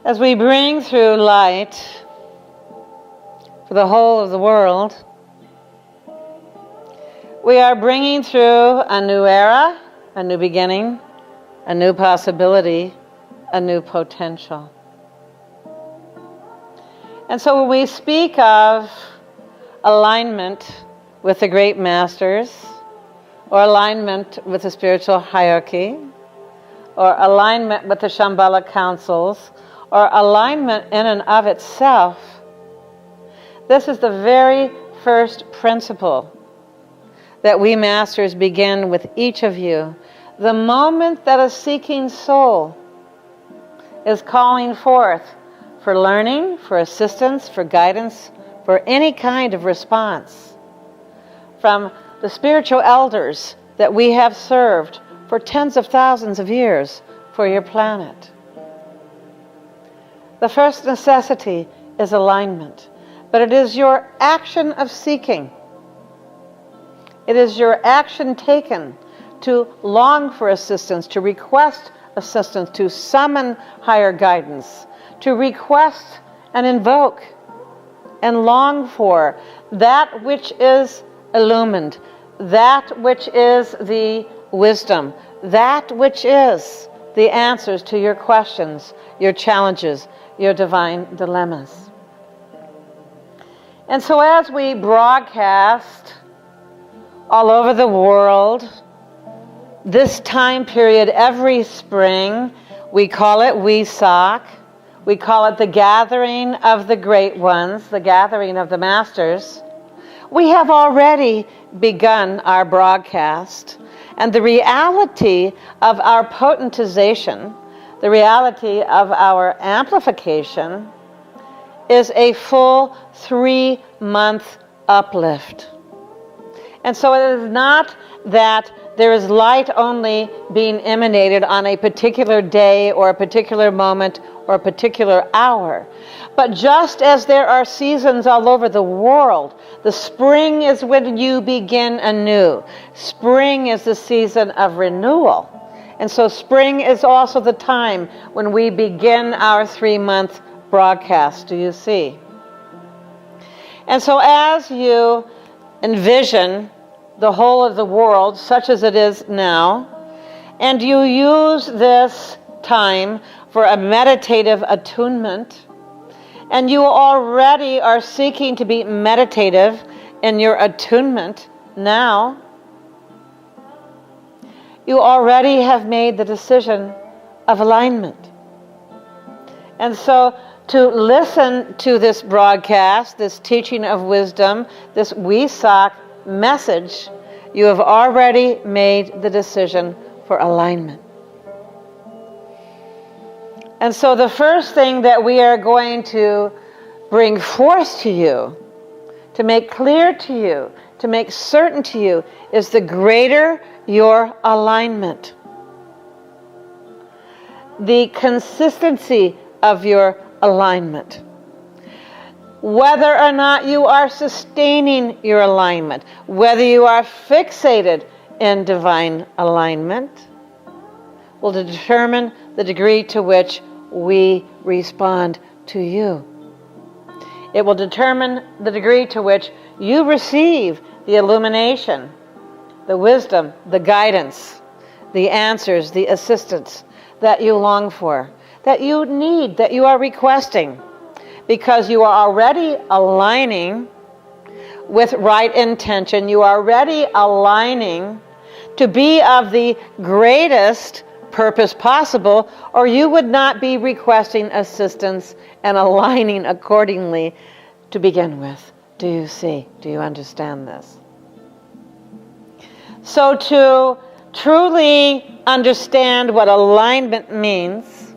As we bring through light for the whole of the world, we are bringing through a new era, a new beginning, a new possibility, a new potential. And so when we speak of alignment with the great masters, or alignment with the spiritual hierarchy, or alignment with the Shambhala councils, or alignment in and of itself, this is the very first principle that we masters begin with each of you. The moment that a seeking soul is calling forth for learning, for assistance, for guidance, for any kind of response from the spiritual elders that we have served for tens of thousands of years for your planet. The first necessity is alignment, but it is your action of seeking. It is your action taken to long for assistance, to request assistance, to summon higher guidance, to request and invoke and long for that which is illumined, that which is the wisdom, that which is the answers to your questions, your challenges, your divine dilemmas. And so as we broadcast all over the world, this time period every spring, we call it Wesak. We call it the gathering of the great ones, the gathering of the masters. We have already begun our broadcast, and the reality of our potentization, the reality of our amplification, is a full 3-month uplift. And so it is not that there is light only being emanated on a particular day or a particular moment or a particular hour. But just as there are seasons all over the world, the spring is when you begin anew. Spring is the season of renewal. And so spring is also the time when we begin our 3-month broadcast, do you see? And so as you envision the whole of the world, such as it is now, and you use this time for a meditative attunement, and you already are seeking to be meditative in your attunement now, you already have made the decision of alignment. And so to listen to this broadcast, this teaching of wisdom, this Wesak message, you have already made the decision for alignment. And so the first thing that we are going to bring forth to you, to make clear to you, to make certain to you, is the greater your alignment, the consistency of your alignment. Whether or not you are sustaining your alignment, whether you are fixated in divine alignment, will determine the degree to which we respond to you. It will determine the degree to which you receive the illumination, the wisdom, the guidance, the answers, the assistance that you long for, that you need, that you are requesting, because you are already aligning with right intention. You are already aligning to be of the greatest purpose possible, or you would not be requesting assistance and aligning accordingly to begin with. Do you see? Do you understand this? So to truly understand what alignment means,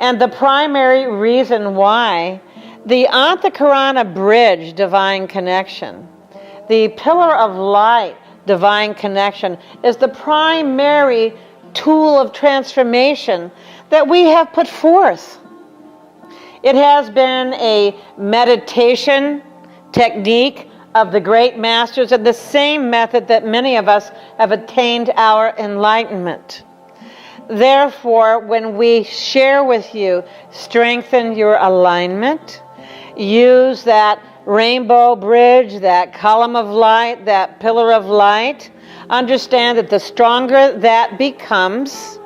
and the primary reason why the Antakarana bridge, divine connection, the pillar of light, divine connection, is the primary tool of transformation that we have put forth. It has been a meditation technique of the great masters, and the same method that many of us have attained our enlightenment. Therefore, when we share with you, strengthen your alignment. Use that rainbow bridge, that column of light, that pillar of light. Understand that the stronger that becomes,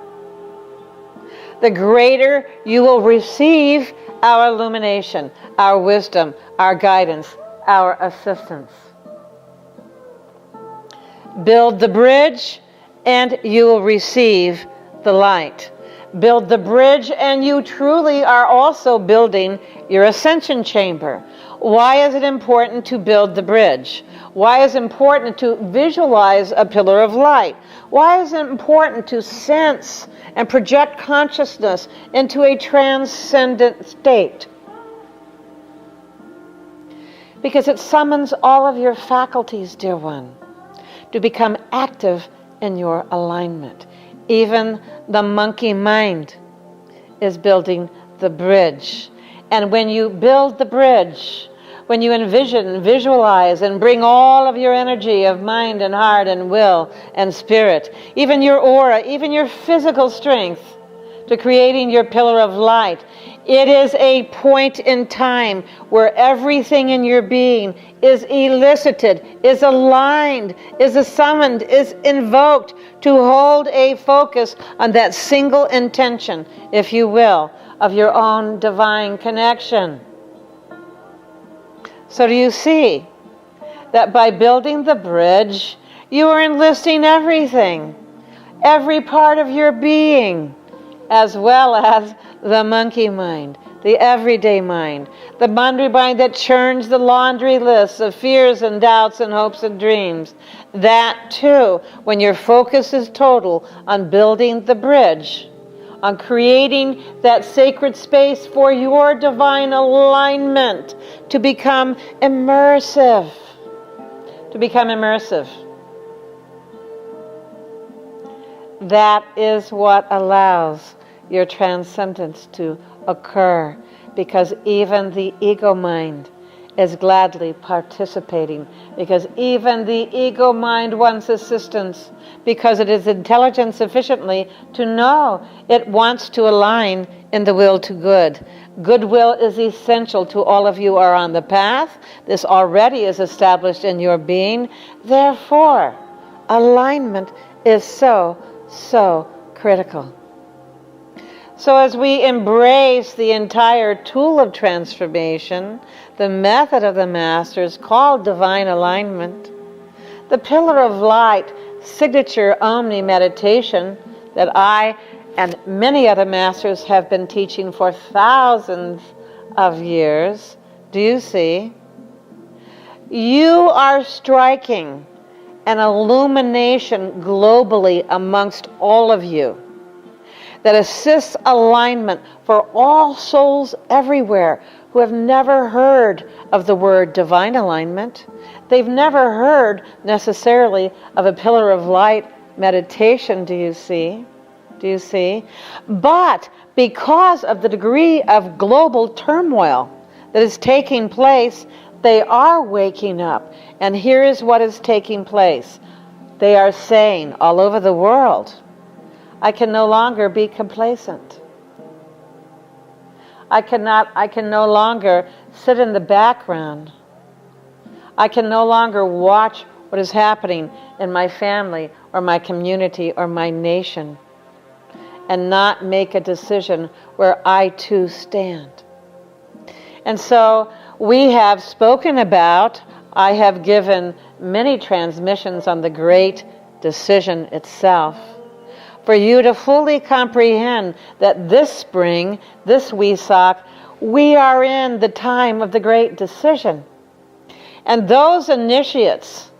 the greater you will receive our illumination, our wisdom, our guidance, our assistance. Build the bridge and you will receive the light. Build the bridge and you truly are also building your ascension chamber. Why is it important to build the bridge? Why is it important to visualize a pillar of light? Why is it important to sense and project consciousness into a transcendent state? Because it summons all of your faculties, dear one, to become active in your alignment. Even the monkey mind is building the bridge. And when you build the bridge, when you envision, visualize, and bring all of your energy of mind and heart and will and spirit, even your aura, even your physical strength, to creating your pillar of light, it is a point in time where everything in your being is elicited, is aligned, is summoned, is invoked to hold a focus on that single intention, if you will, of your own divine connection. So do you see that by building the bridge, you are enlisting everything, every part of your being, as well as the monkey mind, the everyday mind, the boundary mind that churns the laundry lists of fears and doubts and hopes and dreams. That too, when your focus is total on building the bridge, on creating that sacred space for your divine alignment to become immersive. To become immersive. That is what allows your transcendence to occur, because even the ego mind is gladly participating, because even the ego mind wants assistance, because it is intelligent sufficiently to know it wants to align in the will to good. Goodwill is essential to all of you who are on the path. This already is established in your being. Therefore, alignment is so critical. So as we embrace the entire tool of transformation, the method of the masters called divine alignment, the pillar of light signature Omni meditation that I and many other masters have been teaching for thousands of years, do you see? You are striking an illumination globally amongst all of you that assists alignment for all souls everywhere who have never heard of the word divine alignment. They've never heard necessarily of a pillar of light meditation, do you see? Do you see? But because of the degree of global turmoil that is taking place, they are waking up. And here is what is taking place. They are saying all over the world, I can no longer be complacent. I can no longer sit in the background. I can no longer watch what is happening in my family or my community or my nation and not make a decision where I too stand. And so we have spoken about, I have given many transmissions on the great decision itself, for you to fully comprehend that this spring, this Wesak, we are in the time of the great decision. And those initiates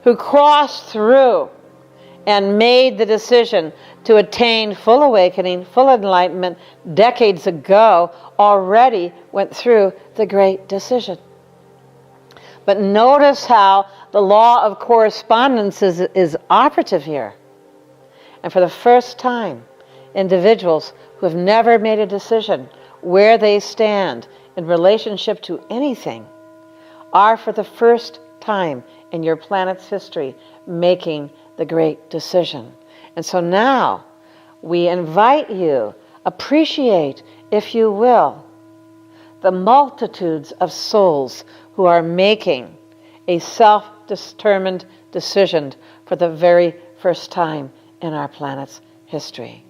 who crossed through and made the decision to attain full awakening, full enlightenment decades ago already went through the great decision. But notice how the law of correspondence is operative here. And for the first time, individuals who have never made a decision where they stand in relationship to anything are for the first time in your planet's history making the great decision. And so now We invite you, appreciate, if you will, the multitudes of souls who are making a self-determined decision for the very first time in our planet's history.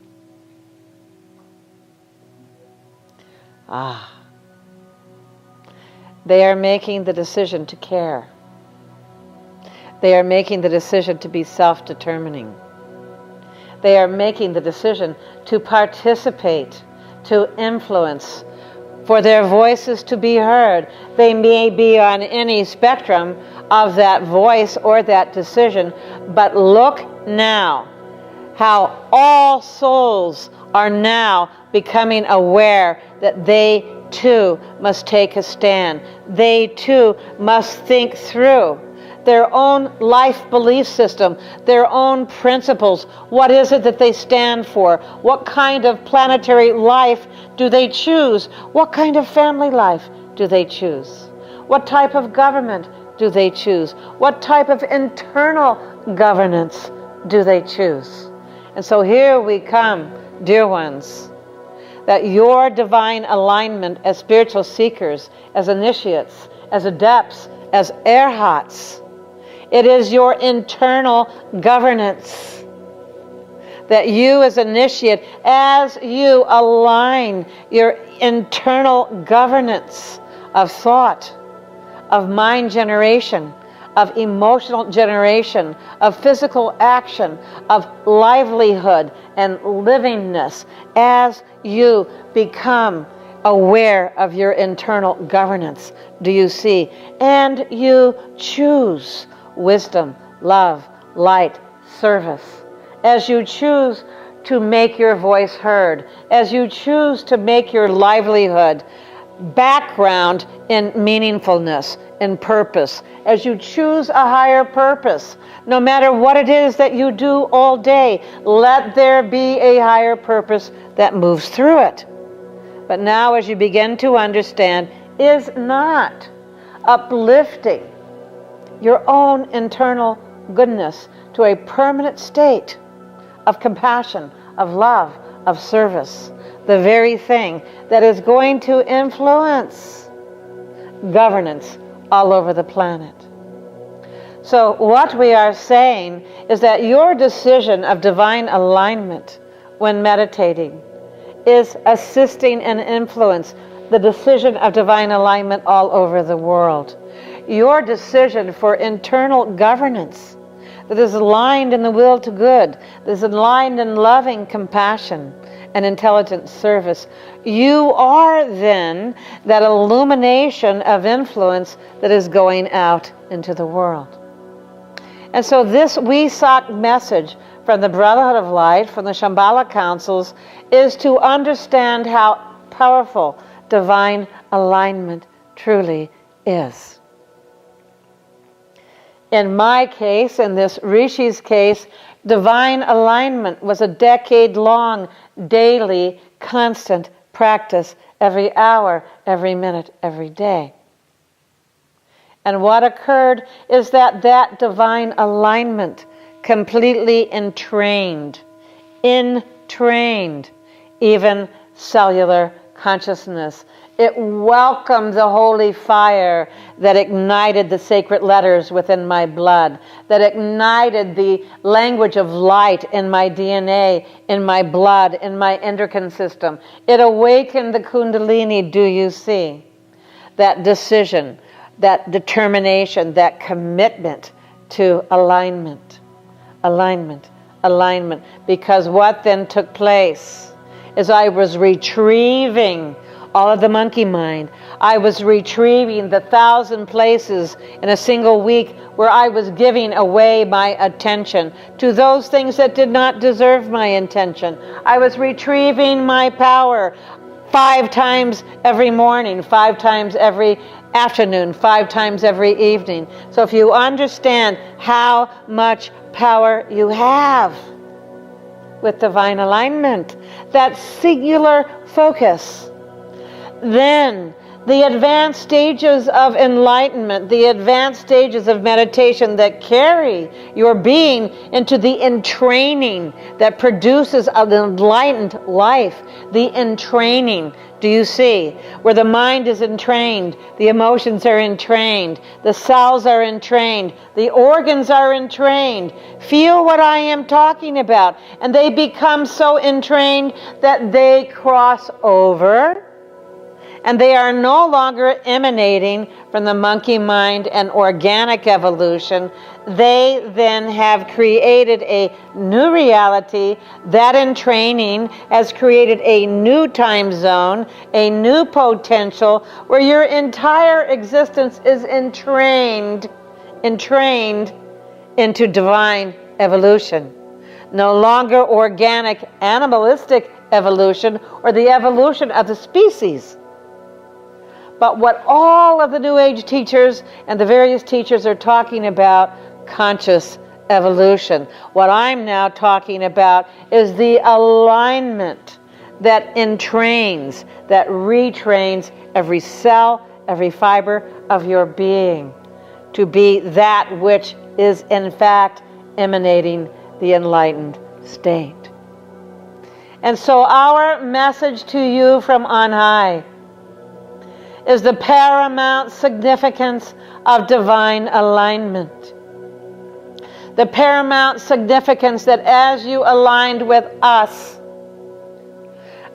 They are making the decision to care. They are making the decision to be self-determining. They are making the decision to participate, to influence, for their voices to be heard. They may be on any spectrum of that voice or that decision, but look now how all souls are now becoming aware that they too must take a stand. They too must think through their own life belief system, their own principles. What is it that they stand for? What kind of planetary life do they choose? What kind of family life do they choose? What type of government do they choose? What type of internal governance do they choose? And so here we come, dear ones, that your divine alignment as spiritual seekers, as initiates, as adepts, as arhats, it is your internal governance. That you as initiate, as you align your internal governance of thought, of mind generation, of emotional generation, of physical action, of livelihood and livingness, as you become aware of your internal governance, do you see? And you choose wisdom, love, light, service. As you choose to make your voice heard, as you choose to make your livelihood background in meaningfulness, in purpose, as you choose a higher purpose, no matter what it is that you do all day, let there be a higher purpose that moves through it. But now as you begin to understand, is not uplifting your own internal goodness to a permanent state of compassion, of love, of service, the very thing that is going to influence governance all over the planet. So what we are saying is that your decision of divine alignment when meditating is assisting and influence the decision of divine alignment all over the world. Your decision for internal governance that is aligned in the will to good, that is aligned in loving compassion and intelligent service. You are then that illumination of influence that is going out into the world. And so this Wesak message from the Brotherhood of Light, from the Shambhala Councils, is to understand how powerful divine alignment truly is. In my case, in this Rishi's case, divine alignment was a decade-long, daily, constant practice, every hour, every minute, every day. And what occurred is that that divine alignment completely entrained even cellular consciousness. It welcomed the holy fire that ignited the sacred letters within my blood, that ignited the language of light in my DNA, in my blood, in my endocrine system. It awakened the Kundalini, do you see? That decision, that determination, that commitment to alignment. Because what then took place is I was retrieving all of the monkey mind. I was retrieving the 1,000 places in a single week where I was giving away my attention to those things that did not deserve my attention. I was retrieving my power 5 times every morning, 5 times every afternoon, 5 times every evening. So if you understand how much power you have with divine alignment, that singular focus, then The advanced stages of enlightenment, the advanced stages of meditation that carry your being into the entraining that produces an enlightened life. The entraining, do you see? Where the mind is entrained, the emotions are entrained, the cells are entrained, the organs are entrained. Feel what I am talking about. And they become so entrained that they cross over. And they are no longer emanating from the monkey mind and organic evolution. They then have created a new reality. That entraining has created a new time zone, a new potential, where your entire existence is entrained into divine evolution. No longer organic, animalistic evolution or the evolution of the species. But what all of the New Age teachers and the various teachers are talking about, conscious evolution. What I'm now talking about is the alignment that entrains, that retrains every cell, every fiber of your being to be that which is in fact emanating the enlightened state. And so our message to you from on high is the paramount significance of divine alignment. The paramount significance that as you aligned with us,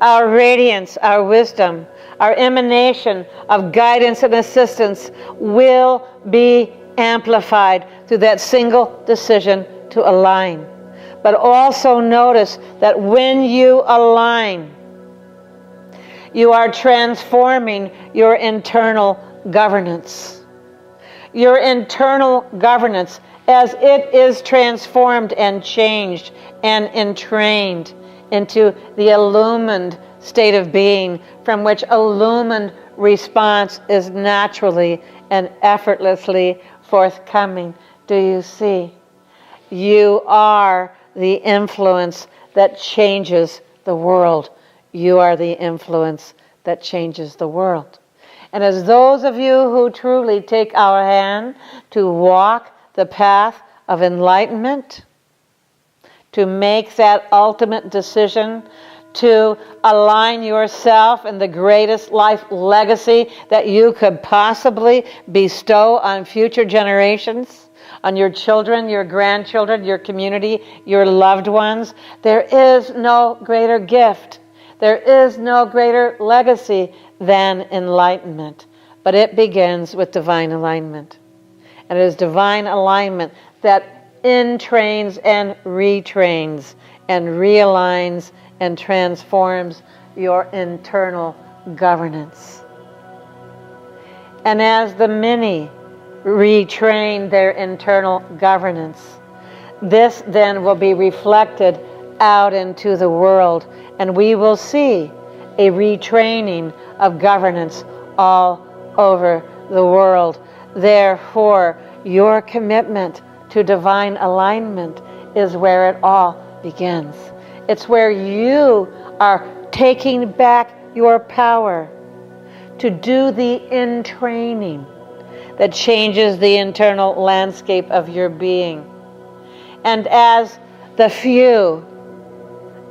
our radiance, our wisdom, our emanation of guidance and assistance will be amplified through that single decision to align. But also notice that when you align, you are transforming your internal governance. Your internal governance, as it is transformed and changed and entrained into the illumined state of being, from which illumined response is naturally and effortlessly forthcoming. Do you see? You are the influence that changes the world. You are the influence that changes the world. And as those of you who truly take our hand to walk the path of enlightenment, to make that ultimate decision, to align yourself in the greatest life legacy that you could possibly bestow on future generations, on your children, your grandchildren, your community, your loved ones, there is no greater gift. There is no greater legacy than enlightenment. But it begins with divine alignment. And it is divine alignment that entrains and retrains and realigns and transforms your internal governance. And as the many retrain their internal governance, this then will be reflected out into the world, and we will see a retraining of governance all over the world. Therefore, your commitment to divine alignment is where it all begins. It's where you are taking back your power to do the entraining that changes the internal landscape of your being. And as the few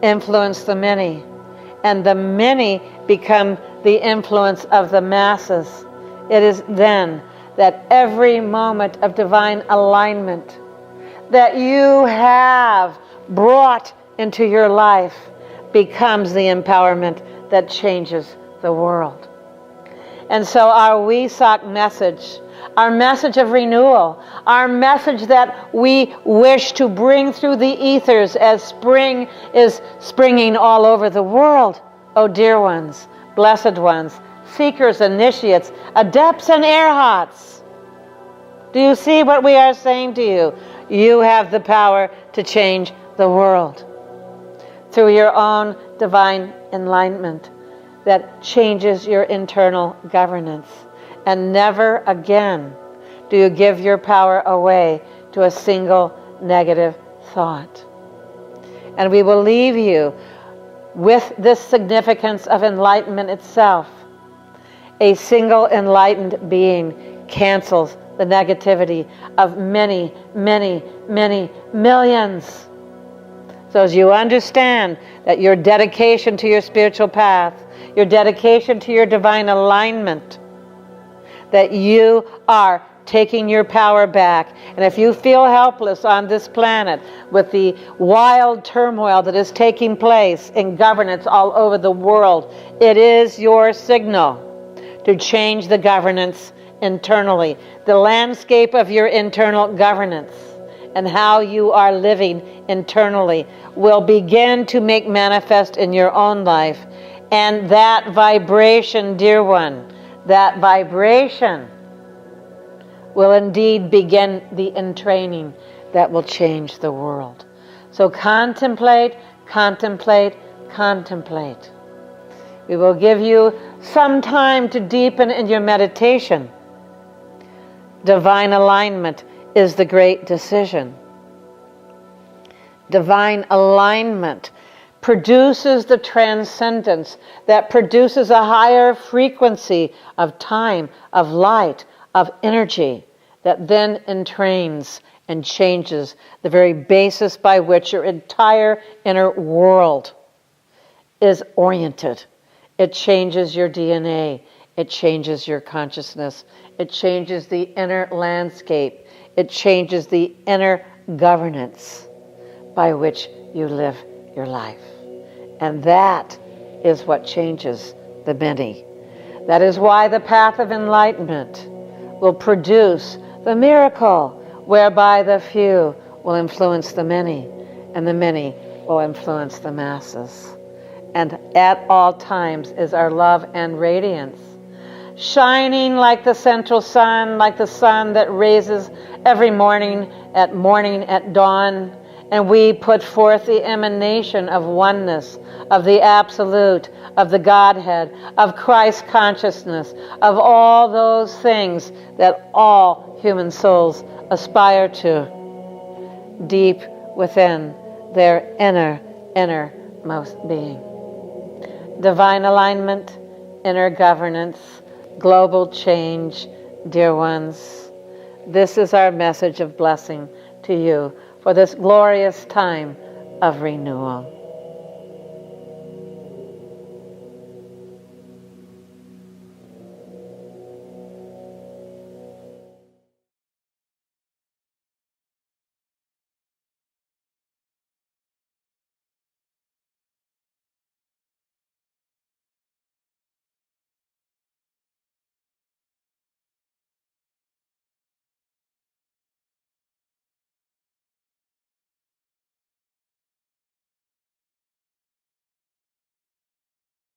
influence the many, and the many become the influence of the masses, it is then that every moment of divine alignment that you have brought into your life becomes the empowerment that changes the world. And so our WESOC message, our message of renewal, our message that we wish to bring through the ethers as spring is springing all over the world. Oh, dear ones, blessed ones, seekers, initiates, adepts, and arhats. Do you see what we are saying to you? You have the power to change the world through your own divine enlightenment that changes your internal governance. And never again do you give your power away to a single negative thought. And we will leave you with this significance of enlightenment itself, A single enlightened being cancels the negativity of many, many, many millions. So as you understand that your dedication to your spiritual path, your dedication to your divine alignment, that you are taking your power back. And if you feel helpless on this planet with the wild turmoil that is taking place in governance all over the world, it is your signal to change the governance internally, the landscape of your internal governance and how you are living internally will begin to make manifest in your own life. And that vibration, dear one, that vibration will indeed begin the entraining that will change the world. So contemplate, contemplate, contemplate. We will give you some time to deepen in your meditation. Divine alignment is the great decision. Divine alignment produces the transcendence that produces a higher frequency of time, of light, of energy that then entrains and changes the very basis by which your entire inner world is oriented. It changes your DNA. It changes your consciousness. It changes the inner landscape. It changes the inner governance by which you live your life. And that is what changes the many. That is why the path of enlightenment will produce the miracle whereby the few will influence the many, and the many will influence the masses. And at all times is our love and radiance, shining like the central sun, like the sun that raises every morning at dawn. And we put forth the emanation of oneness, of the absolute, of the Godhead, of Christ consciousness, of all those things that all human souls aspire to deep within their innermost being. Divine alignment, inner governance, global change, dear ones. This is our message of blessing to you for this glorious time of renewal.